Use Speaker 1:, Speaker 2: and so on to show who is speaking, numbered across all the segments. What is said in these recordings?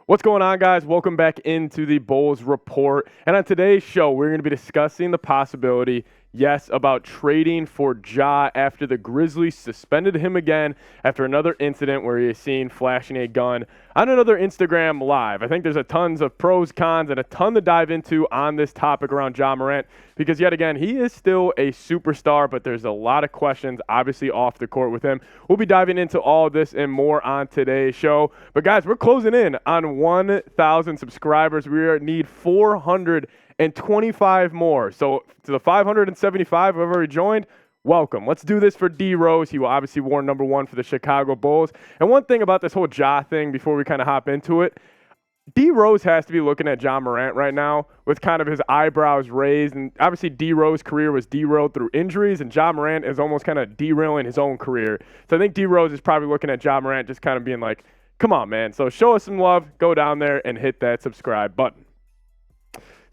Speaker 1: What's going on, guys? Welcome back into the Bulls Report. And on today's show, we're going to be discussing the possibility, yes, about trading for Ja after the Grizzlies suspended him again after another incident where he is seen flashing a gun on another Instagram Live. I think there's a tons of pros, cons, and a ton to dive into on this topic around Ja Morant because, yet again, he is still a superstar, but there's a lot of questions, obviously, off the court with him. We'll be diving into all of this and more on today's show. But, guys, we're closing in on 1,000 subscribers. We need 425 more. So, to the 575 who have already joined, welcome. Let's do this for D-Rose. He will obviously wear number 1 for the Chicago Bulls. And one thing about this whole Ja thing before we kind of hop into it, D-Rose has to be looking at Ja Morant right now with kind of his eyebrows raised. And obviously D-Rose's career was derailed through injuries, and Ja Morant is almost kind of derailing his own career. So I think D-Rose is probably looking at Ja Morant just kind of being like, come on, man. So show us some love. Go down there and hit that subscribe button.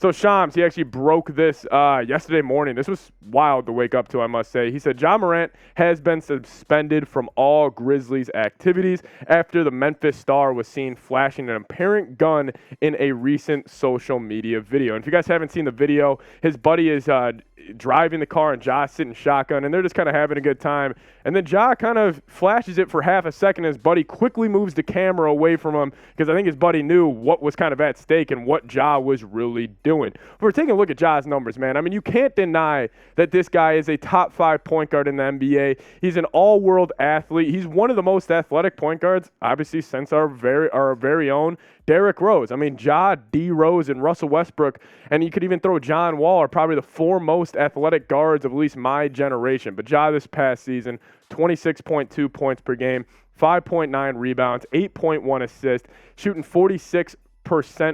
Speaker 1: So Shams, he actually broke this yesterday morning. This was wild to wake up to, I must say. He said Ja Morant has been suspended from all Grizzlies activities after the Memphis star was seen flashing an apparent gun in a recent social media video. And if you guys haven't seen the video, his buddy is driving the car and Ja's sitting shotgun, and they're just kind of having a good time. And then Ja kind of flashes it for half a second. His buddy quickly moves the camera away from him because I think his buddy knew what was kind of at stake and what Ja was really doing. But we're taking a look at Ja's numbers, man. I mean, you can't deny that this guy is a top 5 point guard in the NBA. He's an all-world athlete. He's one of the most athletic point guards, obviously, since our very own Derrick Rose. I mean, Ja, D. Rose, and Russell Westbrook, and you could even throw John Wall, are probably the 4 most athletic guards of at least my generation. But Ja this past season, 26.2 points per game, 5.9 rebounds, 8.1 assists, shooting 46%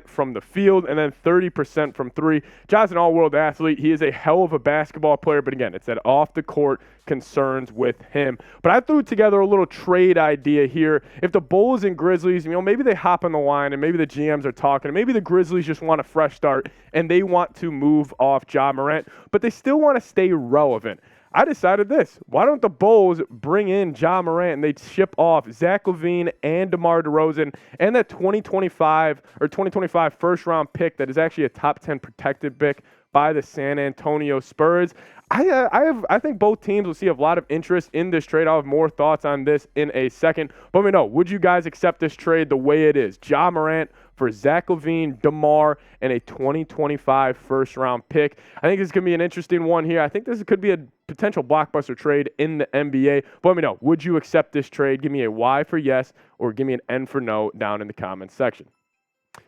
Speaker 1: from the field, and then 30% from three. Ja's an all-world athlete. He is a hell of a basketball player, but again, it's that off-the-court concerns with him. But I threw together a little trade idea here. If the Bulls and Grizzlies, maybe they hop on the line, and maybe the GMs are talking, and maybe the Grizzlies just want a fresh start, and they want to move off Ja Morant, but they still want to stay relevant. I decided this. Why don't the Bulls bring in Ja Morant and they ship off Zach Lavine and DeMar DeRozan and that 2025 first-round pick that is actually a top 10 protected pick by the San Antonio Spurs. I think both teams will see a lot of interest in this trade. I'll have more thoughts on this in a second. But let me know, would you guys accept this trade the way it is? Ja Morant for Zach Lavine, DeMar, and a 2025 first-round pick. I think this is going to be an interesting one here. I think this could be a potential blockbuster trade in the NBA. But let me know, would you accept this trade? Give me a Y for yes or give me an N for no down in the comments section.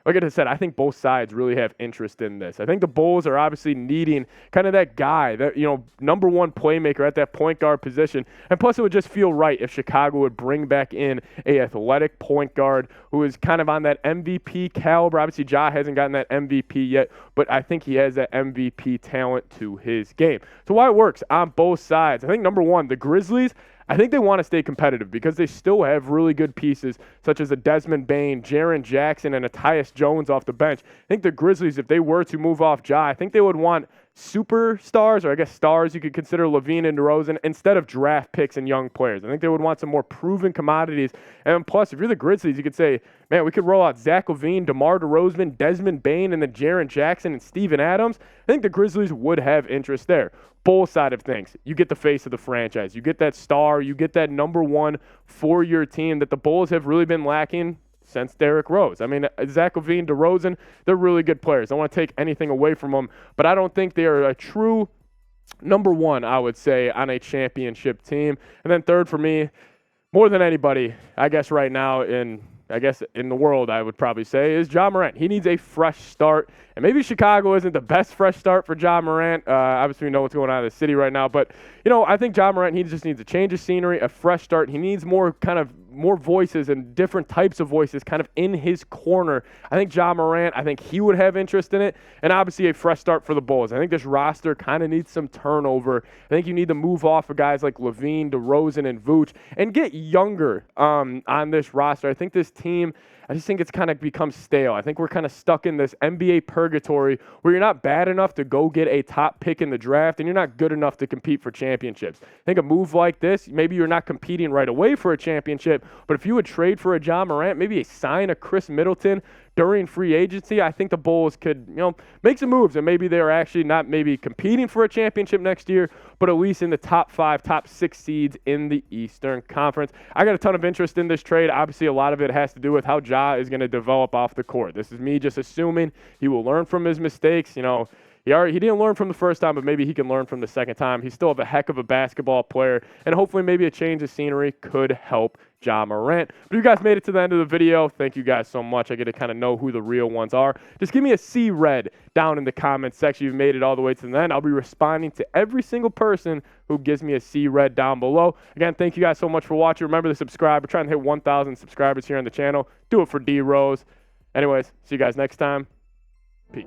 Speaker 1: Like I said, I think both sides really have interest in this. I think the Bulls are obviously needing kind of that guy, that number 1 playmaker at that point guard position. And plus, it would just feel right if Chicago would bring back in a athletic point guard who is kind of on that MVP caliber. Obviously, Ja hasn't gotten that MVP yet, but I think he has that MVP talent to his game. So why it works on both sides. I think number 1, the Grizzlies, I think they want to stay competitive because they still have really good pieces such as a Desmond Bane, Jaren Jackson, and a Tyus Jones off the bench. I think the Grizzlies, if they were to move off Ja, I think they would want superstars, or I guess stars you could consider Lavine and DeRozan, instead of draft picks and young players. I think they would want some more proven commodities. And plus, if you're the Grizzlies, you could say, man, we could roll out Zach Lavine, DeMar DeRozan, Desmond Bane, and then Jaren Jackson and Steven Adams. I think the Grizzlies would have interest there. Bull side of things, you get the face of the franchise. You get that star. You get that number 1 for your team that the Bulls have really been lacking since Derrick Rose. I mean, Zach Lavine, DeRozan, they're really good players. I don't want to take anything away from them, but I don't think they are a true number 1, I would say, on a championship team. And then third for me, more than anybody, I guess right now in the world, I would probably say, is Ja Morant. He needs a fresh start. And maybe Chicago isn't the best fresh start for Ja Morant. Obviously, we know what's going on in the city right now. But, I think Ja Morant, he just needs a change of scenery, a fresh start. He needs more voices and different types of voices kind of in his corner. I think Ja Morant, I think he would have interest in it. And obviously, a fresh start for the Bulls. I think this roster kind of needs some turnover. I think you need to move off of guys like Lavine, DeRozan, and Vooch and get younger on this roster. I think this team, I just think it's kind of become stale. I think we're kind of stuck in this NBA purgatory where you're not bad enough to go get a top pick in the draft and you're not good enough to compete for championships. I think a move like this, maybe you're not competing right away for a championship, But if you would trade for a Ja Morant, maybe sign a Chris Middleton during free agency, I think the Bulls could, make some moves, and maybe they're actually not maybe competing for a championship next year, but at least in the top 5, top 6 seeds in the Eastern Conference. I got a ton of interest in this trade. Obviously, a lot of it has to do with how Ja is going to develop off the court. This is me just assuming he will learn from his mistakes. He didn't learn from the first time, but maybe he can learn from the second time. He's still a heck of a basketball player, and hopefully maybe a change of scenery could help Ja Morant. But if you guys made it to the end of the video, thank you guys so much. I get to kind of know who the real ones are. Just give me a C red down in the comments section. You've made it all the way to the end. I'll be responding to every single person who gives me a C red down below. Again, thank you guys so much for watching. Remember to subscribe. We're trying to hit 1,000 subscribers here on the channel. Do it for D-Rose. Anyways, see you guys next time. Peace.